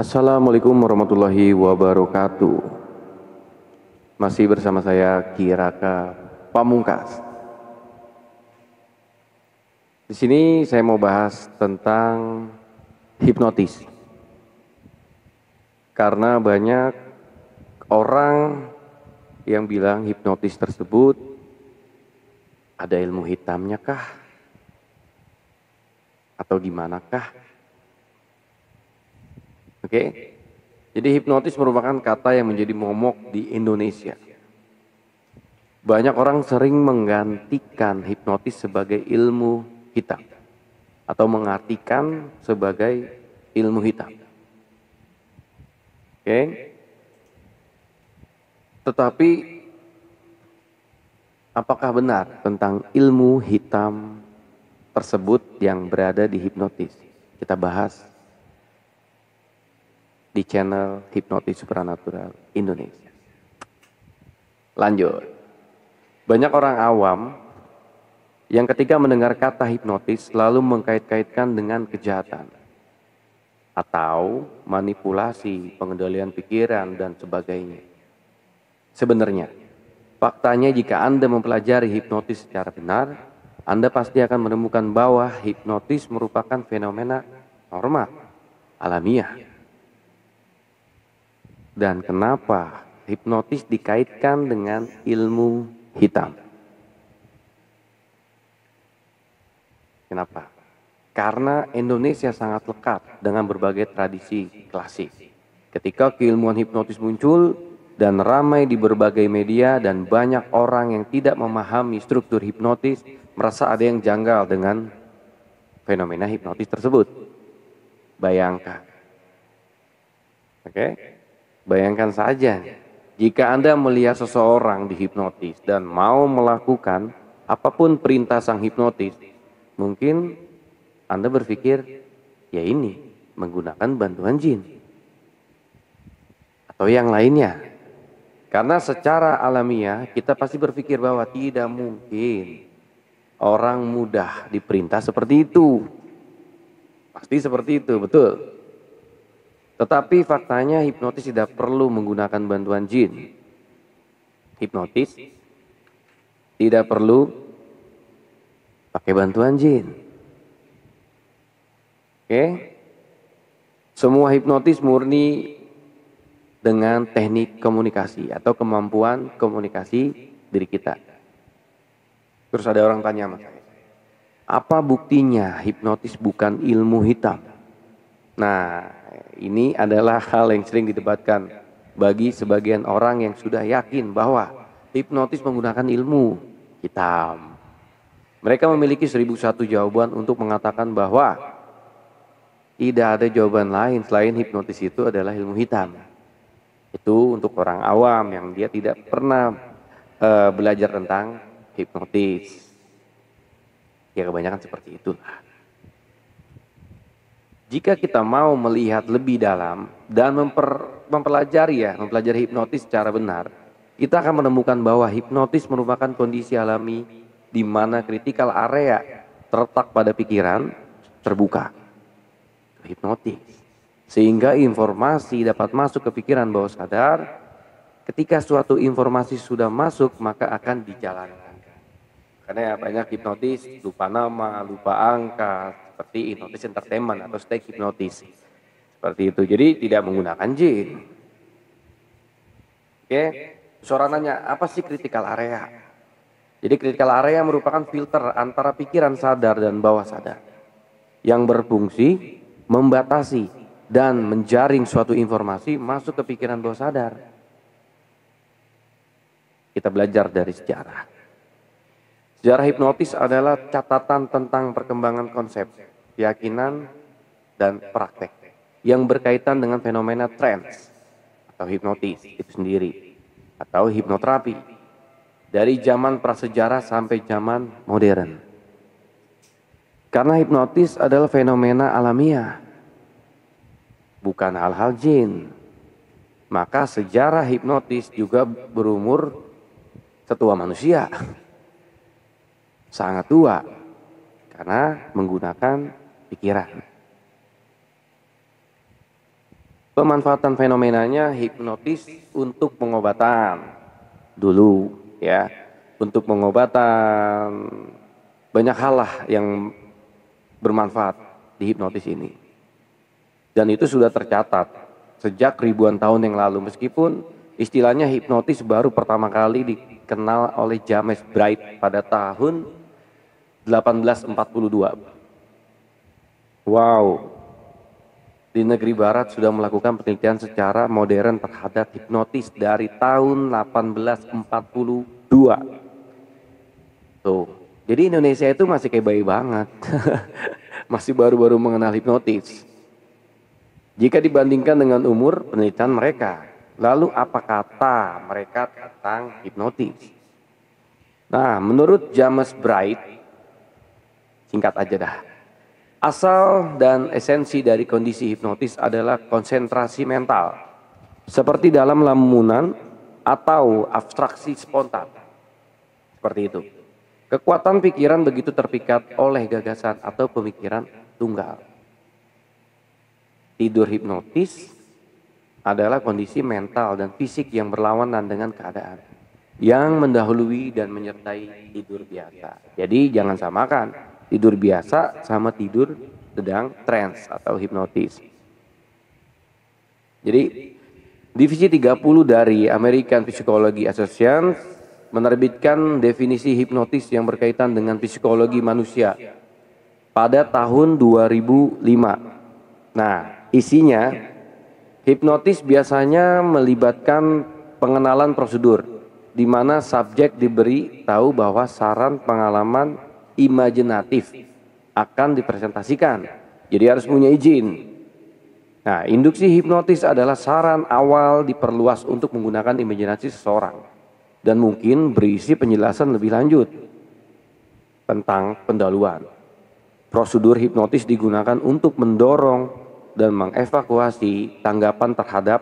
Assalamualaikum warahmatullahi wabarakatuh. Masih bersama saya Ki Raka Pamungkas. Di sini saya mau bahas tentang hipnotis. Karena banyak orang yang bilang hipnotis tersebut ada ilmu hitamnya kah? Atau gimana kah? Oke, jadi hipnotis merupakan kata yang menjadi momok di Indonesia. Banyak orang sering menggantikan hipnotis sebagai ilmu hitam atau mengartikan sebagai ilmu hitam. Oke, tetapi apakah benar tentang ilmu hitam tersebut yang berada di hipnotis? Kita bahas di channel Hipnotis Supranatural Indonesia. Lanjut. Banyak orang awam yang ketika mendengar kata hipnotis lalu mengkait-kaitkan dengan kejahatan atau manipulasi, pengendalian pikiran dan sebagainya. Sebenarnya, faktanya jika Anda mempelajari hipnotis secara benar, Anda pasti akan menemukan bahwa hipnotis merupakan fenomena normal, alamiah. Dan kenapa hipnotis dikaitkan dengan ilmu hitam? Kenapa? Karena Indonesia sangat lekat dengan berbagai tradisi klasik. Ketika keilmuan hipnotis muncul dan ramai di berbagai media dan banyak orang yang tidak memahami struktur hipnotis merasa ada yang janggal dengan fenomena hipnotis tersebut. Bayangkan. Oke? Bayangkan saja, jika Anda melihat seseorang dihipnotis dan mau melakukan apapun perintah sang hipnotis, mungkin Anda berpikir, ya ini menggunakan bantuan jin. Atau yang lainnya. Karena secara alamiah kita pasti berpikir bahwa tidak mungkin orang mudah diperintah seperti itu. Pasti seperti itu, betul. Tetapi faktanya hipnotis tidak perlu menggunakan bantuan jin. Hipnotis tidak perlu pakai bantuan jin. Oke? Semua hipnotis murni dengan teknik komunikasi atau kemampuan komunikasi diri kita. Terus ada orang tanya sama saya, apa buktinya hipnotis bukan ilmu hitam? Nah, ini adalah hal yang sering didebatkan bagi sebagian orang yang sudah yakin bahwa hipnotis menggunakan ilmu hitam. Mereka memiliki 1001 jawaban untuk mengatakan bahwa tidak ada jawaban lain selain hipnotis itu adalah ilmu hitam. Itu untuk orang awam yang dia tidak pernah belajar tentang hipnotis. Ya kebanyakan seperti itulah. Jika kita mau melihat lebih dalam dan mempelajari hipnotis secara benar, kita akan menemukan bahwa hipnotis merupakan kondisi alami di mana critical area terletak pada pikiran terbuka. Hipnotis. Sehingga informasi dapat masuk ke pikiran bawah sadar. Ketika suatu informasi sudah masuk, maka akan dijalankan. Karena banyak hipnotis, lupa nama, lupa angka, seperti hipnotis entertainment atau stage hipnotis. Seperti itu, jadi tidak menggunakan jin. Oke, seorang nanya, apa sih critical area? Jadi critical area merupakan filter antara pikiran sadar dan bawah sadar. Yang berfungsi membatasi dan menjaring suatu informasi masuk ke pikiran bawah sadar. Kita belajar dari sejarah. Sejarah hipnotis adalah catatan tentang perkembangan konsep, keyakinan, dan praktek yang berkaitan dengan fenomena trance atau hipnotis itu sendiri atau hipnoterapi dari zaman prasejarah sampai zaman modern. Karena hipnotis adalah fenomena alamiah, bukan hal-hal jin. Maka sejarah hipnotis juga berumur setua manusia. Sangat tua karena menggunakan pikiran. Pemanfaatan fenomenanya hipnotis untuk pengobatan dulu ya. Untuk pengobatan banyak hal lah yang bermanfaat di hipnotis ini. Dan itu sudah tercatat sejak ribuan tahun yang lalu, meskipun istilahnya hipnotis baru pertama kali dikenal oleh James Bright pada tahun 1842. Wow, di negeri barat sudah melakukan penelitian secara modern terhadap hipnotis dari tahun 1842. Tuh, jadi Indonesia itu masih kayak bayi banget. Masih baru-baru mengenal hipnotis. Jika dibandingkan dengan umur penelitian mereka, lalu apa kata mereka tentang hipnotis? Nah, menurut James Bright, singkat aja dah. Asal dan esensi dari kondisi hipnotis adalah konsentrasi mental, seperti dalam lamunan atau abstraksi spontan. Seperti itu. Kekuatan pikiran begitu terpikat oleh gagasan atau pemikiran tunggal. Tidur hipnotis adalah kondisi mental dan fisik yang berlawanan dengan keadaan yang mendahului dan menyertai tidur biasa. Jadi jangan samakan tidur biasa sama tidur sedang trance atau hipnotis. Jadi divisi 30 dari American Psychology Association menerbitkan definisi hipnotis yang berkaitan dengan psikologi manusia pada tahun 2005. Nah, isinya hipnotis biasanya melibatkan pengenalan prosedur di mana subjek diberi tahu bahwa saran pengalaman imajinatif akan dipresentasikan. Jadi harus punya izin. Nah, induksi hipnotis adalah saran awal diperluas untuk menggunakan imajinasi seseorang dan mungkin berisi penjelasan lebih lanjut tentang pendahuluan. Prosedur hipnotis digunakan untuk mendorong dan mengevakuasi tanggapan terhadap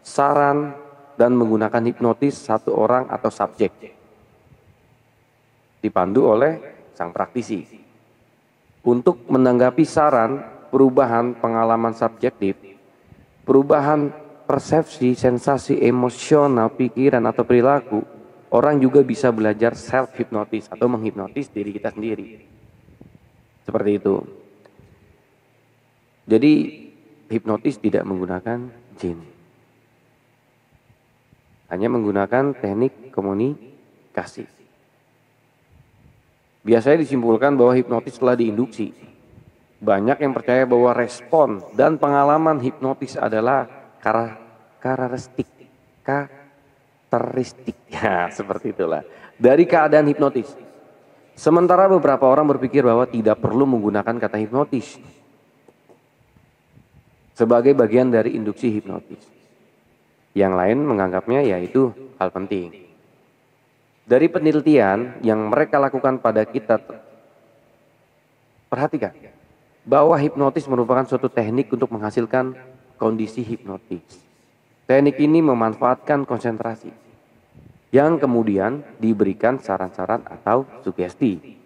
saran dan menggunakan hipnotis satu orang atau subjek, dipandu oleh sang praktisi. Untuk menanggapi saran, perubahan pengalaman subjektif, perubahan persepsi, sensasi, emosional, pikiran atau perilaku, orang juga bisa belajar self-hipnotis atau menghipnotis diri kita sendiri. Seperti itu. Jadi hipnotis tidak menggunakan jin. Hanya menggunakan teknik komunikasi. Biasanya disimpulkan bahwa hipnotis telah diinduksi. Banyak yang percaya bahwa respon dan pengalaman hipnotis adalah karakteristik ya, seperti itulah dari keadaan hipnotis. Sementara beberapa orang berpikir bahwa tidak perlu menggunakan kata hipnotis sebagai bagian dari induksi hipnotis. Yang lain menganggapnya yaitu hal penting. Dari penelitian yang mereka lakukan pada kita, perhatikan bahwa hipnotis merupakan suatu teknik untuk menghasilkan kondisi hipnotis. Teknik ini memanfaatkan konsentrasi yang kemudian diberikan saran-saran atau sugesti.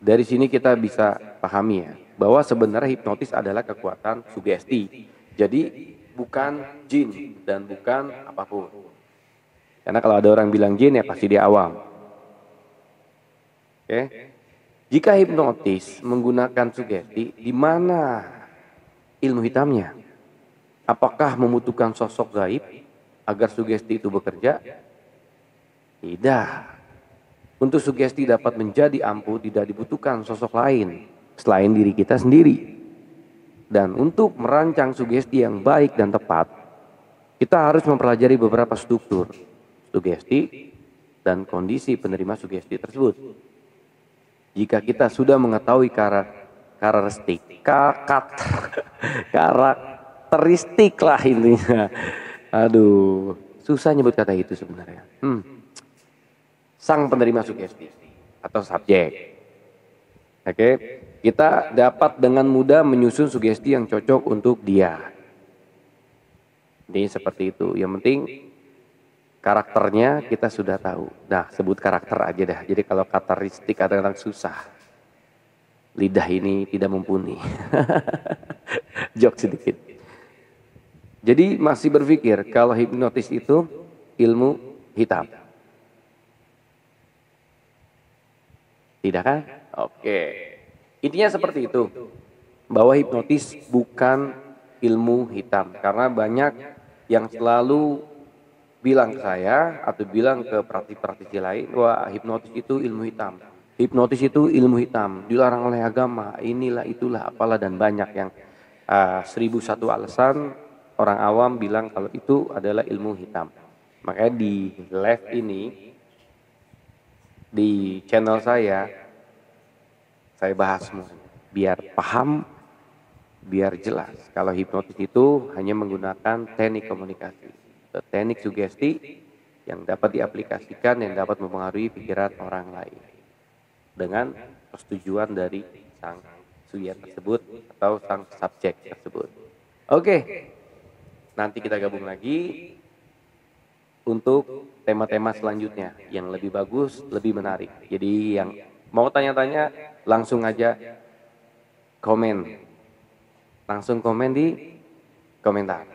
Dari sini kita bisa pahami ya, bahwa sebenarnya hipnotis adalah kekuatan sugesti. Jadi bukan jin dan bukan apapun. Karena kalau ada orang bilang jin ya pasti dia awam. Oke. Jika hipnotis menggunakan sugesti, di mana ilmu hitamnya? Apakah membutuhkan sosok gaib agar sugesti itu bekerja? Tidak. Untuk sugesti dapat menjadi ampuh tidak dibutuhkan sosok lain selain diri kita sendiri. Dan untuk merancang sugesti yang baik dan tepat, kita harus mempelajari beberapa struktur sugesti dan kondisi penerima sugesti tersebut. Jika kita sudah mengetahui karakteristik lah intinya. Aduh, susah nyebut kata itu sebenarnya. Sang penerima sugesti atau subjek. Oke, kita dapat dengan mudah menyusun sugesti yang cocok untuk dia. Ini seperti itu. Yang penting karakternya kita sudah tahu. Nah, sebut karakter aja dah. Jadi kalau karakteristik kadang-kadang susah. Lidah ini tidak mumpuni. Jok sedikit. Jadi masih berpikir kalau hipnotis itu ilmu hitam? Tidak kan? Oke. Intinya seperti itu. Bahwa hipnotis bukan ilmu hitam. Karena banyak yang selalu bilang ke saya atau bilang ke praktisi-praktisi lain, wah hipnotis itu ilmu hitam. Hipnotis itu ilmu hitam, dilarang oleh agama, inilah itulah apalah dan banyak yang 1001 alasan orang awam bilang kalau itu adalah ilmu hitam. Makanya di live ini, di channel saya bahas semuanya. Biar paham, biar jelas. Kalau hipnotis itu hanya menggunakan teknik komunikasi, teknik sugesti yang dapat diaplikasikan, yang dapat mempengaruhi pikiran orang lain dengan persetujuan dari sang subjek tersebut atau sang subjek tersebut. Oke, nanti kita gabung lagi untuk tema-tema selanjutnya yang lebih bagus, lebih menarik. Jadi yang mau tanya-tanya langsung aja komen. Langsung komen di komentar.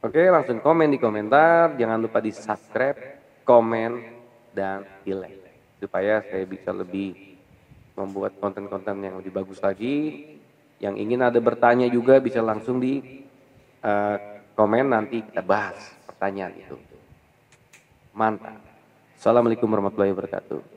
Oke, langsung komen di komentar. Jangan lupa di subscribe, komen, dan di like. Supaya saya bisa lebih membuat konten-konten yang lebih bagus lagi. Yang ingin ada bertanya juga bisa langsung di komen, nanti kita bahas pertanyaan itu. Mantap. Assalamualaikum warahmatullahi wabarakatuh.